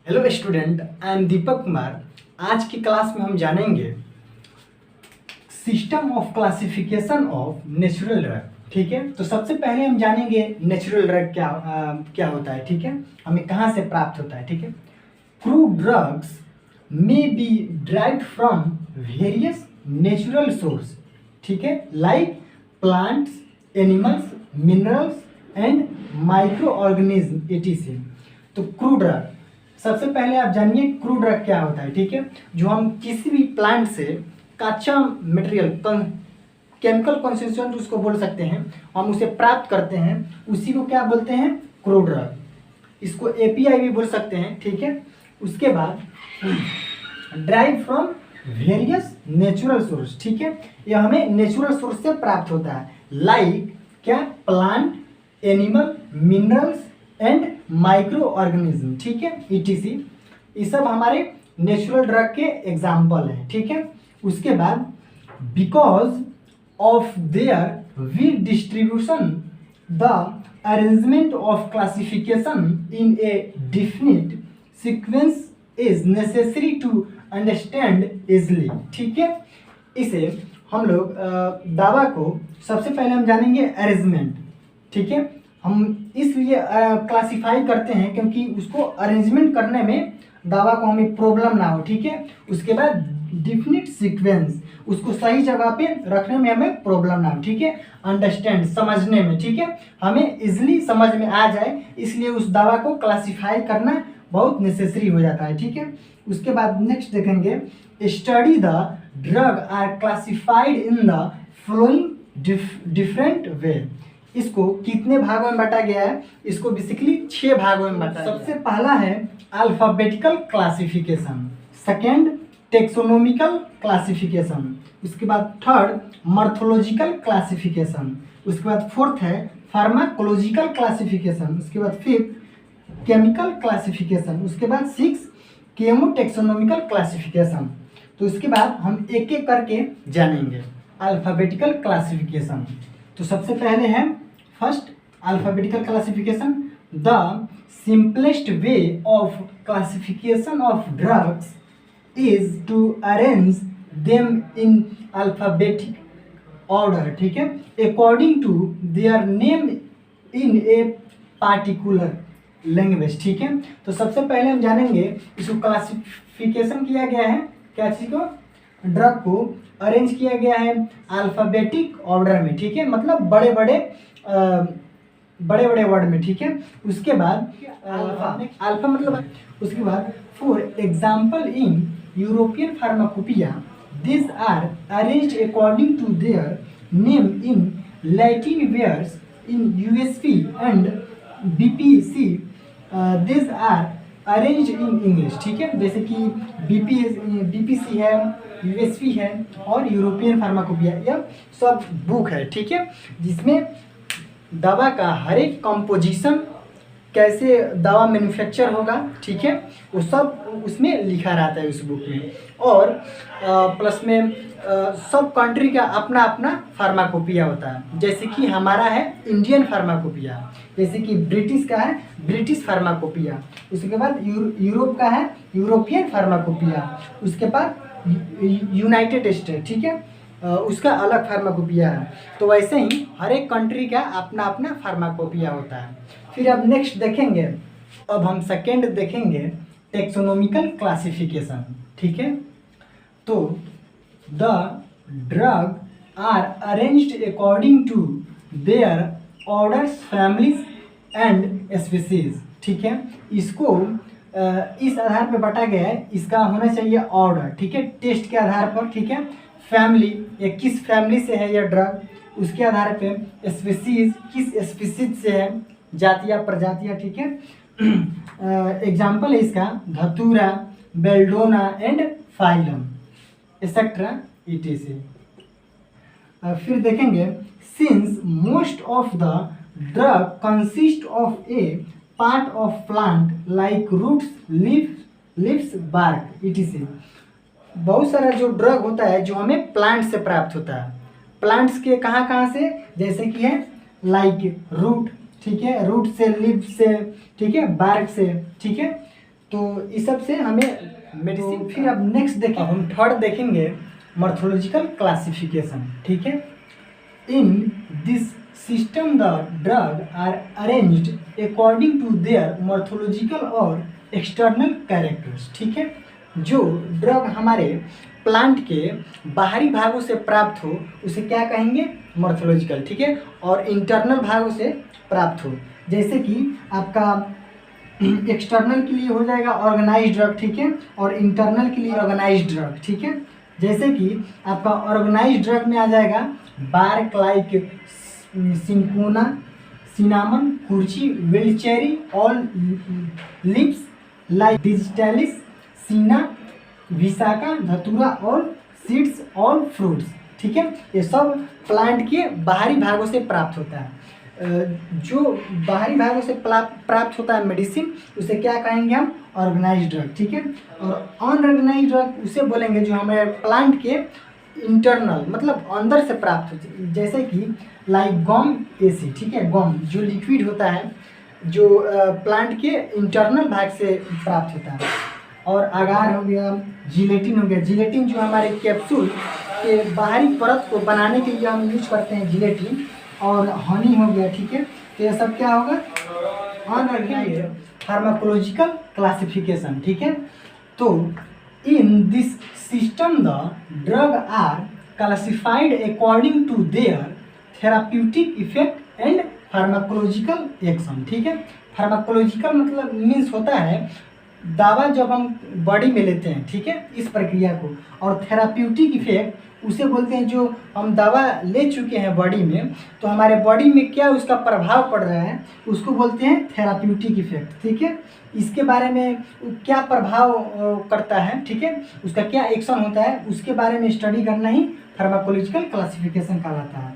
Hello student, I am Deepak Kumar. आज की class में हम जानेंगे system of classification of natural drug. ठीक है, तो सबसे पहले हम जानेंगे नेचुरल ड्रग क्या होता है। ठीक है, हमें कहाँ से प्राप्त होता है। ठीक है, crude drugs may be derived from various natural source. ठीक है, like plants, animals, minerals and micro organism ETC. तो क्रूड ड्रग, सबसे पहले आप जानिए क्रूड ड्रग क्या होता है। ठीक है, जो हम किसी भी प्लांट से कच्चा मटेरियल केमिकल कॉन्सेंट्रेशन उसको बोल सकते हैं, हम उसे प्राप्त करते हैं, उसी को क्या बोलते हैं, क्रूड ड्रग। इसको एपीआई भी बोल सकते हैं। ठीक है, उसके बाद drive from various natural source. ठीक है, यह हमें नेचुरल सोर्स से प्राप्त होता है, लाइक क्या, plant, animal, minerals and micro organism. ठीक है, ईटीसी, ये सब हमारे नेचुरल ड्रग के एग्जाम्पल हैं। ठीक है, उसके बाद because of their weak distribution the arrangement of classification in a definite sequence is necessary to understand easily. ठीक है, इसे हम लोग दावा को सबसे पहले हम जानेंगे अरेंजमेंट। ठीक है, हम इसलिए क्लासिफाई करते हैं क्योंकि उसको अरेंजमेंट करने में दावा को हमें प्रॉब्लम ना हो। ठीक है, उसके बाद डिफिनिट सीक्वेंस, उसको सही जगह पे रखने में हमें प्रॉब्लम ना हो। ठीक है, अंडरस्टैंड, समझने में, ठीक है, हमें इजिली समझ में आ जाए, इसलिए उस दावा को क्लासिफाई करना बहुत नेसेसरी हो जाता है। ठीक है, उसके बाद नेक्स्ट देखेंगे, study the drug are classified in the following different way. इसको कितने भागों में बांटा गया है, इसको बेसिकली 6 भागों में बांटा। सबसे पहला है alphabetical classification, second taxonomical classification, उसके बाद थर्ड मॉर्फोलॉजिकल क्लासिफिकेशन, उसके बाद फोर्थ है फार्माकोलॉजिकल क्लासिफिकेशन, उसके बाद फिफ्थ केमिकल क्लासिफिकेशन, उसके बाद 6 केमोटेक्सोनोमिकल क्लासिफिकेशन। तो इसके बाद हम एक एक करके जानेंगे। अल्फाबेटिकल क्लासिफिकेशन, तो सबसे पहले है first alphabetical classification. The simplest way of classification of drugs is to arrange them in alphabetic order. ठीक है, according to their name in a particular language. ठीक है, तो सबसे पहले हम जानेंगे इसको क्लासिफिकेशन किया गया है, क्या चीज़ को, ड्रग को अरेंज किया गया है अल्फाबेटिक ऑर्डर में। ठीक है, मतलब बड़े बड़े वर्ड में। ठीक है, उसके बाद अल्फा मतलब, उसके बाद for example in European pharmacopoeia this are arranged according to their name in Latin whereas in USP and BPC this are arrange in English. ठीक है, जैसे कि बीपीसी है, यूएसपी है और यूरोपियन फार्माकोपिया, यह सब बुक है। ठीक है, जिसमें दवा का हर एक कंपोजिशन, कैसे दवा मैन्युफैक्चर होगा, ठीक है, वो सब उसमें लिखा रहता है उस बुक में। और प्लस में सब कंट्री का अपना अपना फार्माकोपिया होता है, जैसे कि हमारा है इंडियन फार्माकोपिया, जैसे कि ब्रिटिश का है ब्रिटिश फार्माकोपिया, उसके बाद यूरोप का है यूरोपियन फार्माकोपिया, उसके बाद यूनाइटेड स्टेट, ठीक है, उसका अलग फार्माकोपिया है। तो वैसे ही हर एक कंट्री का अपना अपना फार्माकोपिया होता है। फिर अब नेक्स्ट देखेंगे, अब हम सेकेंड देखेंगे टेक्सोनोमिकल क्लासिफिकेशन। ठीक है, तो the drug are arranged according to their orders, families and species. ठीक है, इसको इस आधार पर बांटा गया है, इसका होना चाहिए ऑर्डर, ठीक है, टेस्ट के आधार पर, ठीक है, फैमिली, ये किस फैमिली से है यह ड्रग, उसके आधार पे स्पीसीज, किस स्पीसीज से है, जातियाँ प्रजातियाँ, ठीक है। एग्जाम्पल है इसका धतूरा, belladonna and phylum etcetera ETC. फिर देखेंगे, since most of the drug consist of a part of plant like roots, leaves, bark ETC. बहुत सारा जो ड्रग होता है जो हमें प्लांट से प्राप्त होता है, प्लांट्स के कहाँ से, जैसे कि है लाइक रूट, ठीक है, रूट से, लीफ से, ठीक है, बार्क से, ठीक है, तो इस सब से हमें मेडिसिन। तो फिर अब नेक्स्ट देखें, अब हम थर्ड देखेंगे मॉर्फोलॉजिकल क्लासिफिकेशन, ठीक है। In this system the drug are arranged according to their morphological और एक्सटर्नल कैरेक्टर्स, ठीक है। जो ड्रग हमारे प्लांट के बाहरी भागों से प्राप्त हो उसे क्या कहेंगे, मॉर्फोलॉजिकल, ठीक है। और इंटरनल भागों से प्राप्त हो, जैसे कि आपका एक्सटर्नल के लिए हो जाएगा ऑर्गेनाइज्ड ड्रग, ठीक है, और इंटरनल के लिए ऑर्गेनाइज्ड ड्रग, ठीक है। जैसे कि आपका ऑर्गेनाइज्ड ड्रग में आ जाएगा बार्क लाइक सिंकोना, सिनामन, कुर्ची, wild cherry, all leaves like digitalis, senna, विशाखा, धतूरा और सीड्स और फ्रूट्स, ठीक है। ये सब प्लांट के बाहरी भागों से प्राप्त होता है। जो बाहरी भागों से प्राप्त होता है मेडिसिन, उसे क्या कहेंगे हम, ऑर्गेनाइज्ड ड्रग, ठीक है। और अनऑर्गेनाइज्ड ड्रग उसे बोलेंगे जो हमारे प्लांट के इंटरनल मतलब अंदर से प्राप्त होती है, जैसे कि लाइक गम एसी, ठीक है। गम जो लिक्विड होता है, जो प्लांट के इंटरनल भाग से प्राप्त होता है। और अगार हो गया, जिलेटिन हो गया। जिलेटिन जो हमारे कैप्सूल के बाहरी परत को बनाने के लिए हम यूज करते हैं जिलेटिन। और हनी हो गया, ठीक है। तो ये सब क्या होगा, अनऑर्गेनाइज्ड फार्माकोलॉजिकल क्लासिफिकेशन, ठीक है। तो in this system the drug are classified according to their therapeutic effect and pharmacological action, ठीक है। फार्माकोलॉजिकल मतलब मीन्स होता है दवा जब हम बॉडी में लेते हैं, ठीक है, इस प्रक्रिया को। और थेराप्यूटिक इफेक्ट उसे बोलते हैं जो हम दवा ले चुके हैं बॉडी में, तो हमारे बॉडी में क्या उसका प्रभाव पड़ रहा है, उसको बोलते हैं थेराप्यूटिक इफेक्ट, ठीक है। इसके बारे में क्या प्रभाव करता है, ठीक है, उसका क्या एक्शन होता है, उसके बारे में स्टडी करना ही फार्माकोलॉजिकल क्लासिफिकेशन कहलाता है।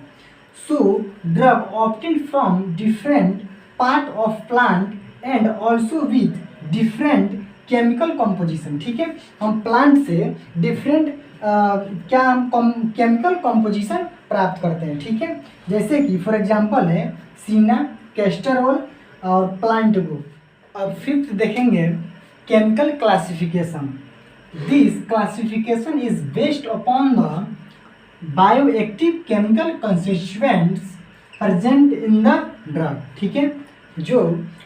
So drug obtained from different part of plant and also with different chemical composition, ठीक है। हम प्लांट से डिफरेंट क्या हम केमिकल कॉम्पोजिशन प्राप्त करते हैं, ठीक है। जैसे कि फॉर एग्जांपल है सीना, कैस्टर ऑयल और प्लांट ग्रुप। अब फिफ्थ देखेंगे chemical classification. This classification is based upon the bioactive chemical constituents present in the drug, ठीक है। जो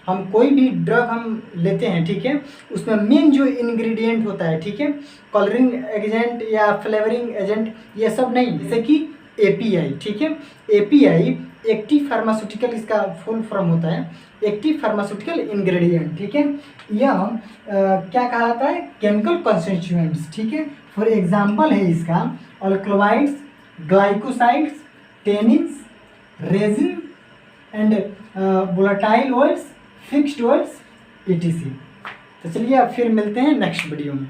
हम कोई भी ड्रग हम लेते हैं, ठीक है, उसमें मेन जो इंग्रेडिएंट होता है, ठीक है, कलरिंग एजेंट या फ्लेवरिंग एजेंट, ये सब नहीं, जैसे कि एपीआई, ठीक है। एपीआई एक्टिव फार्मास्यूटिकल, इसका फुल फॉर्म होता है एक्टिव फार्मास्यूटिकल इंग्रेडिएंट, ठीक है। यह क्या कहलाता है, केमिकल कंस्टिट्यूएंट्स, ठीक है। फॉर एग्जांपल है इसका alkaloids, glycosides, tannins, resin and volatile oils, fixed oils, etc। तो चलिए अब फिर मिलते हैं नेक्स्ट वीडियो में।